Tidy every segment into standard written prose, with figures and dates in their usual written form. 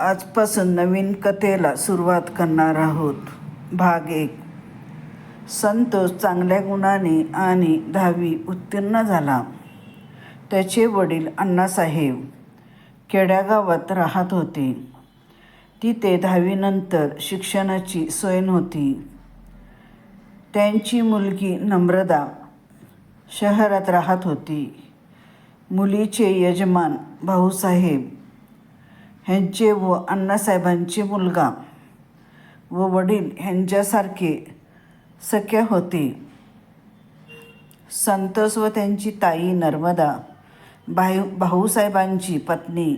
आजपासून नवीन कथेला सुरुवात करणार आहोत. भाग 1. संतोष चांगल्या गुणाने आणि 10वी उत्तीर्ण झाला. त्याचे वडील अण्णासाहेब खेड्यागावात राहत होते. तिथे 10वी नंतर शिक्षणाची सोय नव्हती. त्यांची मुलगी नम्रता शहरात राहत होती. मुलीचे यजमान भाऊसाहेब ह्यांचे व अण्णासाहेबांचे मुलगा व वडील ह्यांच्यासारखे सख्य होते. संतोष व त्यांची ताई नर्मदा भाऊसाहेबांची पत्नी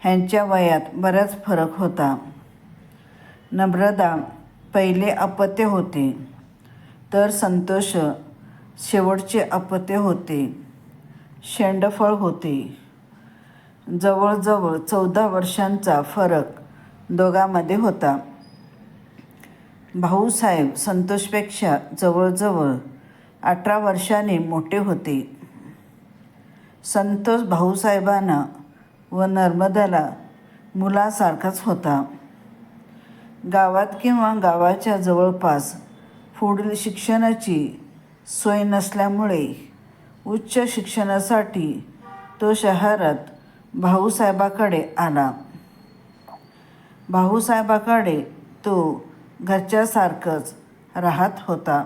ह्यांच्या वयात बराच फरक होता. नम्रता पहिले अपत्य होते तर संतोष शेवटचे अपत्य होते. शेंडफळ होते. जवळजवळ 14 वर्षांचा फरक दोघांमध्ये होता. भाऊसाहेब संतोषपेक्षा जवळजवळ 18 वर्षांनी मोठे होते. संतोष भाऊसाहेबांना व नर्मदाला मुलासारखाच होता. गावात किंवा गावाच्या जवळपास पुढील शिक्षणाची सोय नसल्यामुळे उच्च शिक्षणासाठी तो शहरात भाऊसाहेबाकडे आला. भाऊसाहेबाकडे तो घरच्यासारखंच राहत होता.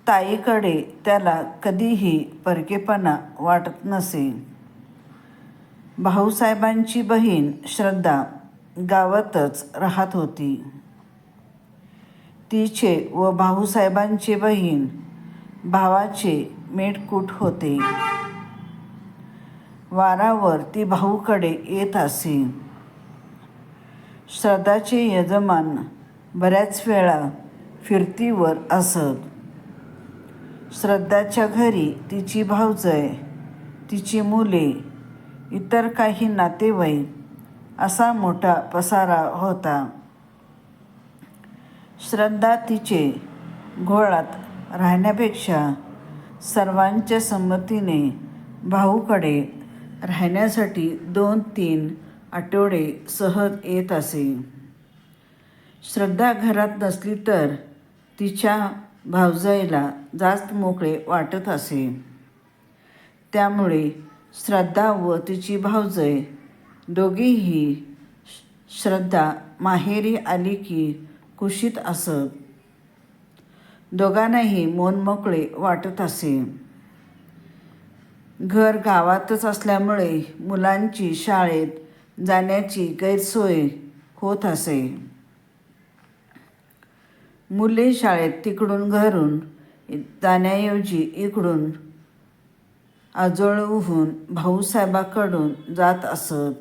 ताईकडे त्याला कधीही परकेपणा वाटत नसे. भाऊसाहेबांची बहीण श्रद्धा गावातच राहत होती. तिचे व भाऊसाहेबांचे बहीण भावाचे मेटकूट होते. वारावर ती भाऊकडे येत असे. श्रद्धाचे यजमान बऱ्याच वेळा फिरतीवर असत. श्रद्धाच्या घरी तिची भावजय, तिची मुले, इतर काही नातेवाईक असा मोठा पसारा होता. श्रद्धा तिचे घोळात राहण्यापेक्षा सर्वांच्या संमतीने भाऊकडे राहण्यासाठी 2-3 आठवडे सहज येत असे. श्रद्धा घरात नसली तर तिच्या भावजाईला जास्त मोकळे वाटत असे. त्यामुळे श्रद्धा व तिची भावजय दोघीही श्रद्धा माहेरी आली की कुशीत असत. दोघांनाही मनमोकळे वाटत असे. घर गावातच असल्यामुळे मुलांची शाळेत जाण्याची गैरसोय होत असे. मुले शाळेत तिकडून घरून जाण्याऐवजी इकडून आजोळहून भाऊसाहेबाकडून जात असत.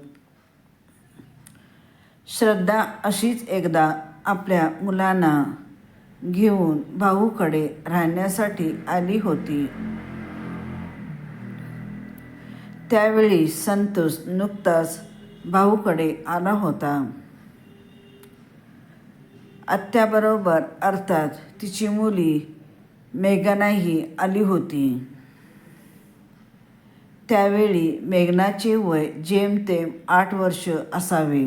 श्रद्धा अशीच एकदा आपल्या मुलांना घेऊन भाऊकडे राहण्यासाठी आली होती. त्यावेळी संतोष नुकताच भाऊकडे आला होता. आत्याबरोबर अर्थात तिची मुली मेघनाही आली होती. त्यावेळी मेघनाचे वय जेमतेम 8 वर्ष असावे.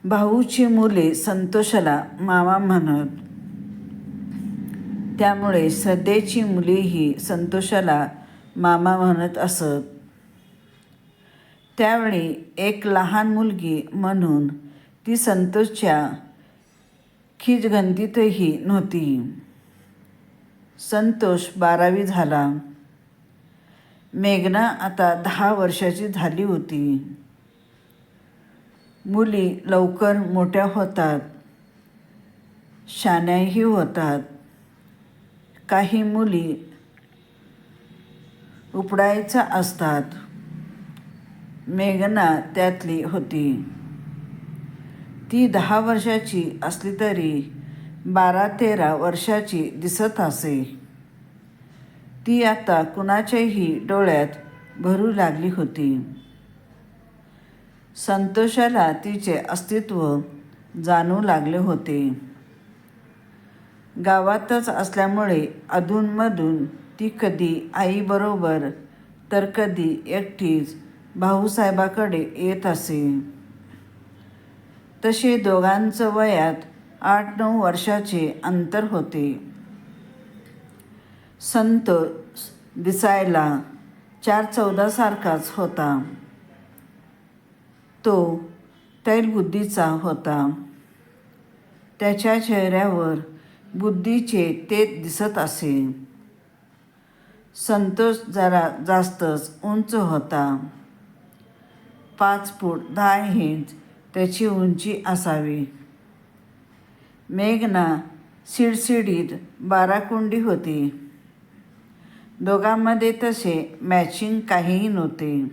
भाऊची मुले संतोषाला मामा म्हणत. त्यामुळे श्रद्धेची मुलेही संतोषाला मामा म्हणत असत. त्यावेळी एक लहान मुलगी म्हणून ती संतोषच्या खिजगंधीतही नव्हती. संतोष 12वी झाला. मेघना आता 10 वर्षाची झाली होती. मुली लवकर मोठ्या होतात, शहाण्याही होतात. काही मुली उपडायच्या असतात. मेघना त्यातली होती. ती 10 वर्षाची असली तरी 12-13 वर्षाची दिसत असे. ती आता कुणाच्याही डोळ्यात भरू लागली होती. संतोषाला तिचे अस्तित्व जाणू लागले होते. गावातच असल्यामुळे अधूनमधून ती कधी आईबरोबर तर कधी एकटीच भाऊसाहेबाकडे येत असे. तसे दोघांचं वयात 8-9 वर्षाचे अंतर होते. संतोष दिसायला 4-14 सारखाच होता. तो तैलबुद्धीचा होता. त्याच्या चेहऱ्यावर बुद्धीचे तेज दिसत असे. संतोष जरा जास्तच उंच होता. 5 फूट 10 इंच त्याची उंची असावी. मेघना सिडसिडीत 12 कुंडी होती. दोघांमध्ये तसे मॅचिंग काहीही नव्हते.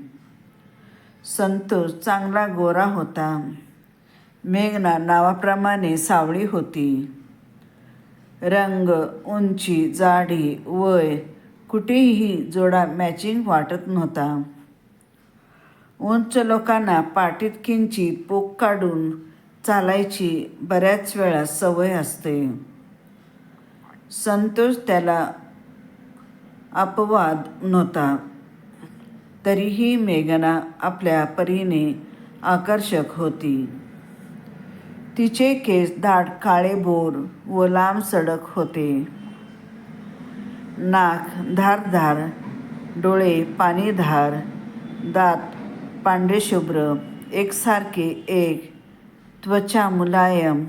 संतोष चांगला गोरा होता. मेघना नावाप्रमाणे सावळी होती. रंग, उंची, जाडी, वय कुठेही जोडा मॅचिंग वाटत नव्हता. उंच लोकांना पाठीत किंचित पोक काढून चालायची बऱ्याच वेळा सवय असते. संतोष त्याला अपवाद नव्हता. तरीही मेघना आपल्या परीने आकर्षक होती. तिचे केस दाट काळेभोर व लांबसडक होते. नाक धारदार, डोळे पाणीधार, दात पांढरेशुभ्र एकसारखे एक, त्वचा मुलायम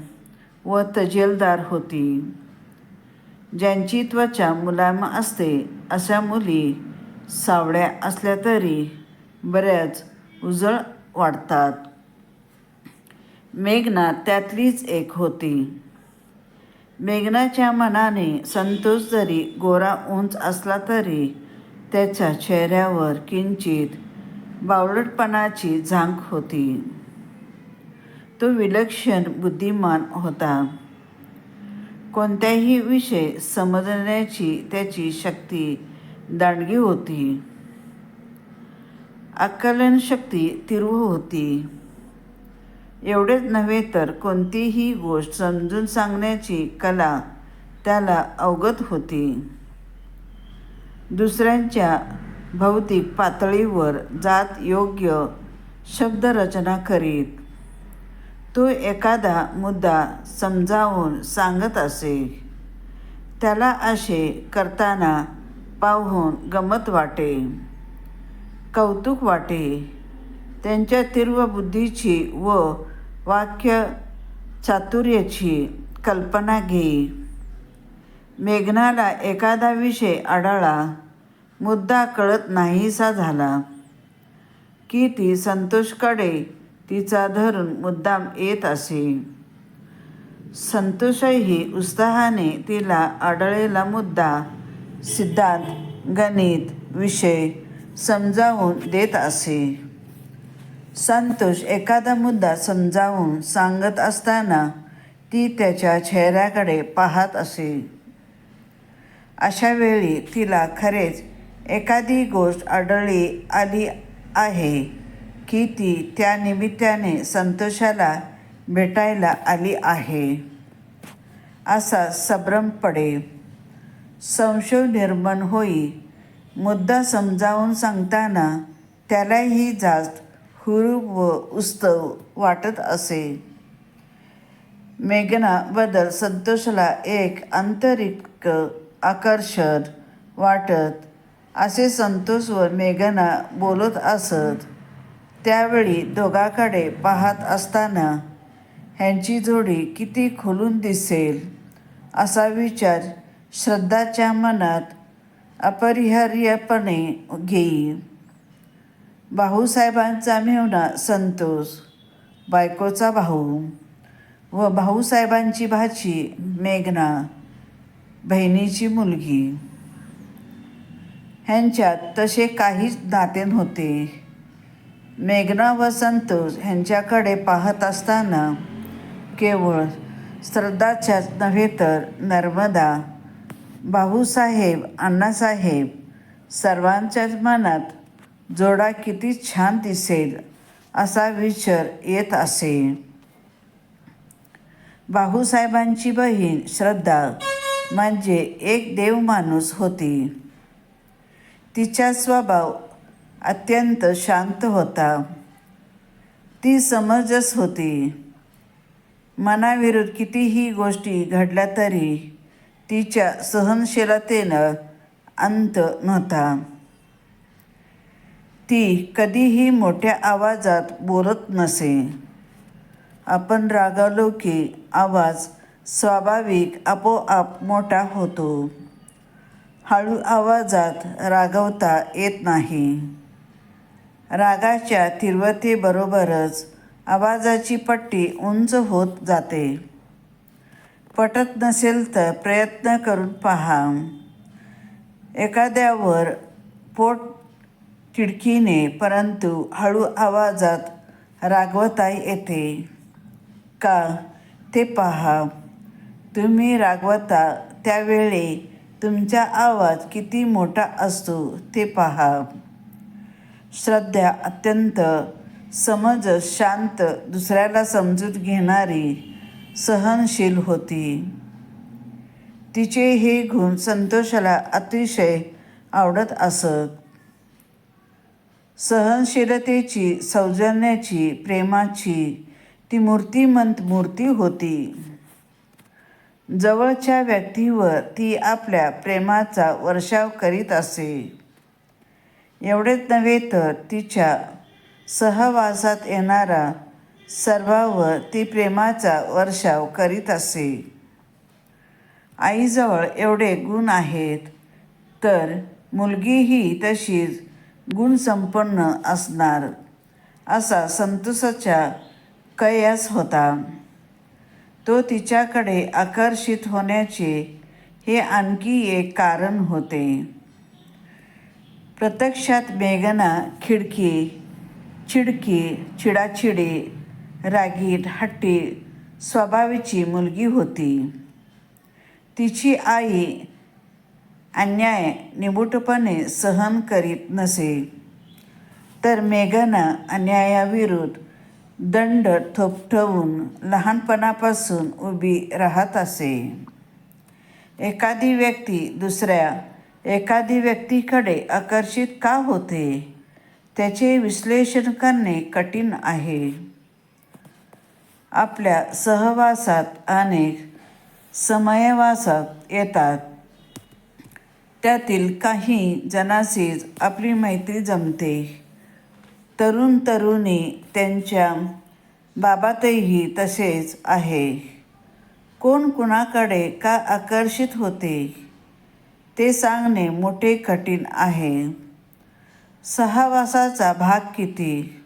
व तजेलदार होती. ज्यांची त्वचा मुलायम असते अशा मुली सावळ्या असल्या तरी बऱ्याच उजळ वाटतात. मेघना त्यातलीच एक होती. मेघनाच्या मनाने संतोष जरी गोरा उंच असला तरी त्याच्या चेहऱ्यावर किंचित बावळटपणाची झांक होती. तो विलक्षण बुद्धिमान होता. कोणताही विषय समजण्याची त्याची शक्ती दांडगी होती. आकलनशक्ती तीव्र होती. एवढेच नव्हे तर कोणतीही गोष्ट समजून सांगण्याची कला त्याला अवगत होती. दुसऱ्यांच्या भौतिक पातळीवर जात योग्य शब्दरचना करीत तो एखादा मुद्दा समजावून सांगत असे. त्याला असे करताना पाहून गंमत वाटे, कौतुक वाटे. त्यांच्या तीव्र बुद्धीची व वाक्य चातुर्याची कल्पना घेई. मेघनाला एखादा विषय आढळला, मुद्दा कळत नाहीसा झाला की ती संतोषकडे तिचा धरून मुद्दाम येत असे. संतोषही उत्साहाने तिला आढळलेला मुद्दा, सिद्धांत, गणित विषय समजावून देत असे. संतोष एखादा मुद्दा समजावून सांगत असताना ती त्याच्या चेहऱ्याकडे पाहत असे. अशा वेळी तिला खरेच एखादी गोष्ट आढळली आली आहे की ती त्या निमित्ताने संतोषाला भेटायला आली आहे असा संभ्रम पडे. संशय निर्माण होई. मुद्दा समजावून सांगताना त्यालाही जास्त हुरूप व उत्सव वाटत असे. मेघनाबद्दल संतोषाला एक आंतरिक आकर्षण वाटत असे. संतोषवर मेघना बोलत असत त्यावेळी दोघांकडे पाहत असताना ह्यांची जोडी किती खुलून दिसेल असा विचार श्रद्धाच्या मनात अपरिहार्यपणे घेई. भाऊसाहेबांचा मेहुणा संतोष, बायकोचा भाऊ व भाऊसाहेबांची भाची मेघना, बहिणीची मुलगी. ह्यांच्यात तसे काहीच नाते नव्हते. मेघना व संतोष ह्यांच्याकडे पाहत असताना केवळ श्रद्धाच्याच नव्हे तर नर्मदा, भाऊसाहेब, अण्णासाहेब सर्वांच्याच मनात जोडा किती छान दिसेल असा विचार येत असे. भाऊसाहेबांची बहीण श्रद्धा म्हणजे एक देवमाणूस होती. तिचा स्वभाव अत्यंत शांत होता. ती समंजस होती. मनाविरुद्ध कितीही गोष्टी घडल्या तरी तिच्या सहनशीलतेनं अंत नव्हता. ती कधीही मोठ्या आवाजात बोलत नसे. आपण रागावलो की आवाज स्वाभाविक आपोआप मोठा होतो. हळू आवाजात रागवता येत नाही. रागाच्या तीव्रतेबरोबरच आवाजाची पट्टी उंच होत जाते. पटत नसेल तर प्रयत्न करून पहा. एखाद्यावर पोट तिडकीने परंतु हळू आवाजात रागवता येते का ते पहा. तुम्ही रागवता त्यावेळी तुमचा आवाज किती मोठा असतो ते पहा. श्रद्धा अत्यंत समंजस, शांत, दुसऱ्याला समजून घेणारी, सहनशील होती. तिचे हे गुण संतोषाला अतिशय आवडत असत. सहनशीलतेची, सौजन्याची, प्रेमाची ती मूर्तिमंत मूर्ती होती. जवळच्या व्यक्तीवर ती आपल्या प्रेमाचा वर्षाव करीत असे. एवढेच नव्हे तर तिच्या सहवासात येणारा सर्वांवर ती प्रेमाचा वर्षाव करीत असे. आईजवळ एवढे गुण आहेत तर मुलगीही तशीच गुणसंपन्न असणार असा संतोषाचा कयास होता. तो तिच्याकडे आकर्षित होण्याचे हे आणखी एक कारण होते. प्रत्यक्षात मेघना चिडकी, चिडाचिडी, रागीट, हट्टी स्वभावाची मुलगी होती. तिची आई अन्याय निमूटपणे सहन करीत नसे, तर मेघना अन्यायाविरुद्ध दंड थोपटवून लहानपणापासून उभी राहत असे. एखादी व्यक्ती एखादी व्यक्तीकडे आकर्षित का होते त्याचे विश्लेषण करणे कठीण आहे. आपल्या सहवासात अनेक समवयस्क येतात. त्यातील काही जणांशीच आपली मैत्री जमते. तरुण तरुणी त्यांच्या बाबतही तसेच आहे. कोण कुणाकडे का आकर्षित होते ते सांगणे मोठे कठीण आहे. सहवासाचा भाग किती,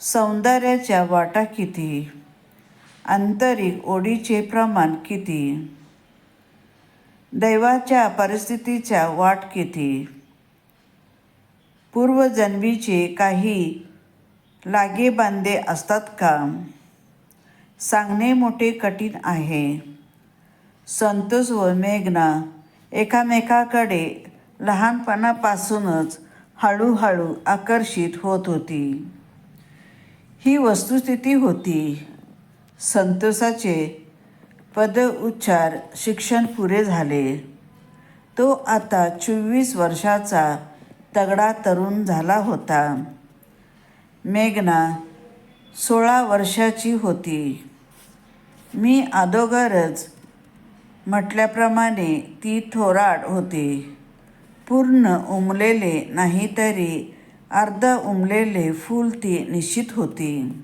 सौंदर्याच्या वाटा किती, आंतरिक ओढीचे प्रमाण किती, दैवाच्या परिस्थितीच्या वाट किती, पूर्वजन्मीचे काही लागेबांधे असतात का, सांगणे मोठे कठीण आहे. संतोष व मेघना एकामेकाकडे लहानपणापासूनच हळूहळू आकर्षित होत होती. ही वस्तुस्थिती होती. संतोषाचे पदउच्चार शिक्षण पुरे झाले. तो आता 24 वर्षाचा तगडा तरुण झाला होता. मेघना 16 वर्षाची होती. मी अगोदरच म्हटल्याप्रमाणे ती थोराड होती. पूर्ण उमलेले नाही तरी अर्ध उमलेले फूल ती निश्चित होती.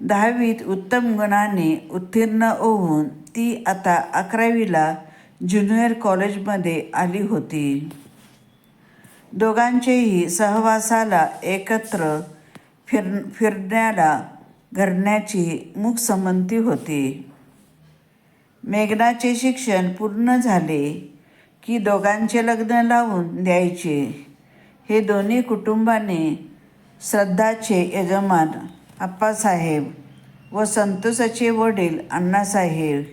10वीत उत्तम गुणाने उत्तीर्ण होऊन ती आता 11वीला ज्युनियर कॉलेजमध्ये आली होती. दोघांचेही सहवासाला, एकत्र फिरण्याला घरण्याची मूकसंमती होती. मेघनाचे शिक्षण पूर्ण झाले की दोघांचे लग्न लावून द्यायचे हे दोन्ही कुटुंबाने श्रद्धाचे यजमान आप्पासाहेब व संतोषाचे वडील अण्णासाहेब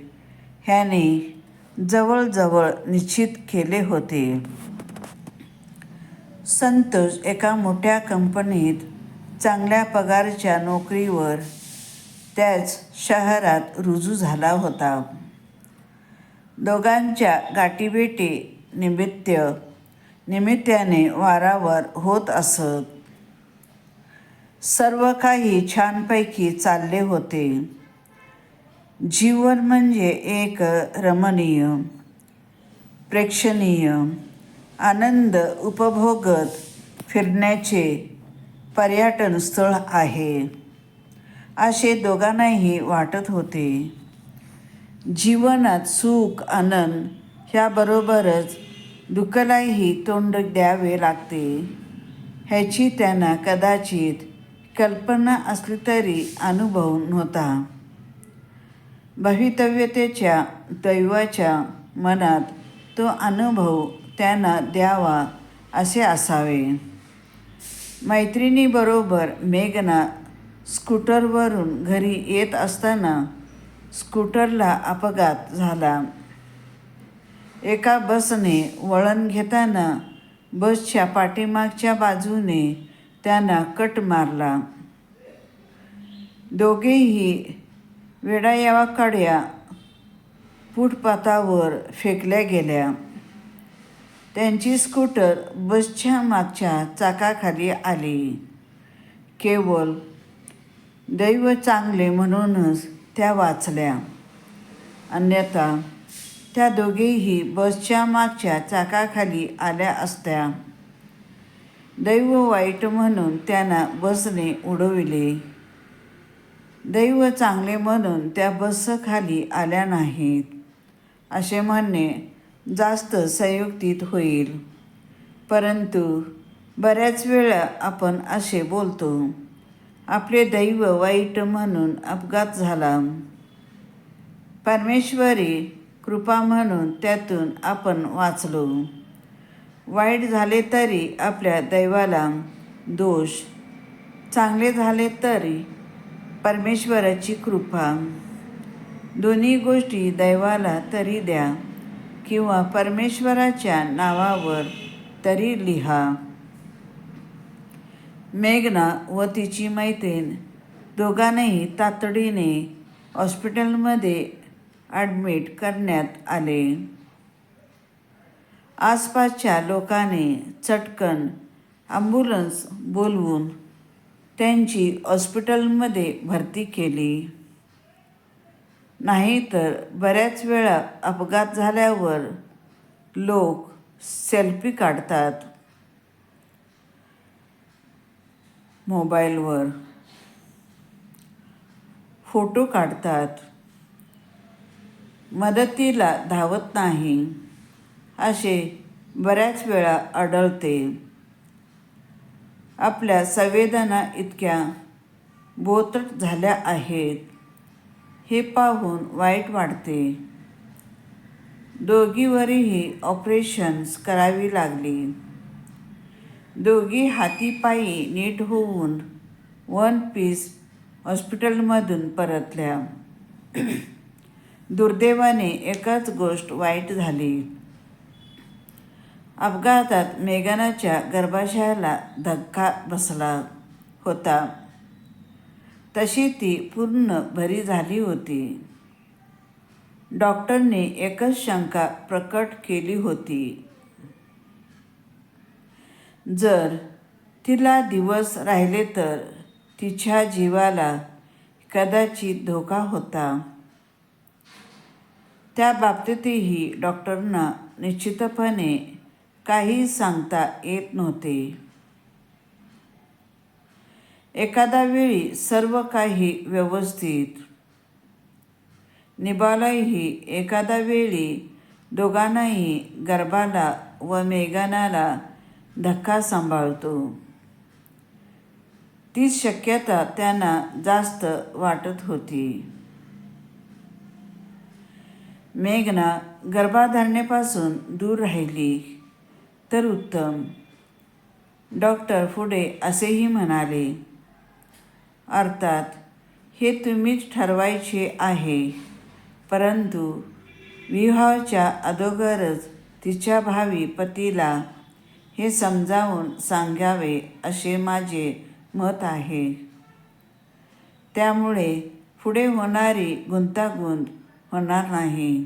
ह्यांनी जवळजवळ निश्चित केले होते. संतोष एका मोठ्या कंपनीत चांगल्या पगाराच्या नोकरीवर त्याच शहरात रुजू झाला होता. दोघांच्या गाठीभेटी निमित्त निमित्ताने वारावर होत असत. सर्व काही छानपैकी चालले होते. जीवन म्हणजे एक रमणीय, प्रेक्षणीय, आनंद उपभोगत फिरण्याचे पर्यटन स्थळ आहे असे दोघांनाही वाटत होते. जीवनात सुख आनंद ह्याबरोबरच दुःखालाही तोंड द्यावे लागते ह्याची त्यांना कदाचित कल्पना असली तरी अनुभव नव्हता. भवितव्यतेच्या दैवाच्या मनात तो अनुभव त्यांना द्यावा असे असावे. मैत्रिणीबरोबर मेघना स्कूटरवरून घरी येत असताना स्कूटरला अपघात झाला. एका बसने वळण घेताना बसच्या पाठीमागच्या बाजूने त्यांना कट मारला. दोघेही वेडायावाकडया फुटपाथावर फेकल्या गेल्या. त्यांची स्कूटर बसच्या मागच्या चाकाखाली आली. केवळ दैव चांगले म्हणूनच त्या वाचल्या, अन्यथा त्या दोघेही बसच्या मागच्या चाकाखाली आल्या असत्या. दैव वाईट म्हणून त्यांना बसने उडविले. दैव चांगले म्हणून त्या बसखाली आल्या नाहीत असे म्हणणे जास्त संयुक्तिक होईल. परंतु बऱ्याच वेळा आपण असे बोलतो, आपले दैव वाईट म्हणून अपघात झाला. परमेश्वरी कृपा म्हणून त्यातून आपण वाचलो. वाईट झाले तरी आपल्या दैवाला दोष, चांगले झाले तरी परमेश्वराची कृपा. दोन्ही गोष्टी दैवाला तरी द्या किंवा परमेश्वराच्या नावावर तरी लिहा. मेघना व तिची मैत्रीण दोघांनाही तातडीने हॉस्पिटलमध्ये ॲडमिट करण्यात आले. आसपासच्या लोकांनी चटकन ॲम्ब्युलन्स बोलवून त्यांची हॉस्पिटलमध्ये भरती केली. नाहीतर बऱ्याच वेळा अपघात झाल्यावर लोक सेल्फी काढतात मोबाईलवर, फोटो काढतात, मदतीला धावत नाही असे बऱ्याच वेळा आढळते. आपल्या संवेदना इतक्या बोथट झाल्या आहेत हे पाहून वाईट वाटते. दोघींवरही ऑपरेशन्स करावी लागली. दोघी हातीपायी नीट होऊन वन पीस हॉस्पिटलमधून परतल्या. दुर्दैवाने एकच गोष्ट वाईट झाली. अपघातात मेघनाच्या गर्भाशयाला धक्का बसला होता तशी ती पूर्ण बरी झाली होती. डॉक्टरने एकच शंका प्रकट केली होती, जर तिला दिवस राहिले तर तिच्या जीवाला कदाचित धोका होता. त्या बाबतीतही डॉक्टरांना निश्चितपणे काही सांगता येत नव्हते. एखाद्या वेळी सर्व काही व्यवस्थित निभावलंही, एखाद्या वेळी दोघांनाही गर्भाला व मेघनाला धक्का सांभाळतो. तीच शक्यता त्यांना जास्त वाटत होती. मेघना गर्भधारणेपासून दूर राहिली तर उत्तम, डॉक्टर पुढे असेही म्हणाले. अर्थात हे तुम्हीच ठरवायचे आहे, परंतु विवाहाच्या अगोदरच तिच्या भावी पतीला हे समजावून सांगावे असे माझे मत आहे. त्यामुळे पुढे होणारी गुंतागुंत होणार नाही.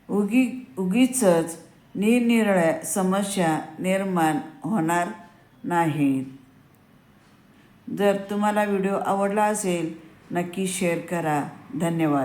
उगीचच निरनिराळ्या समस्या निर्माण होणार नाहीत. जर तुम्हाला व्हिडिओ आवडला असेल नक्की शेअर करा. धन्यवाद.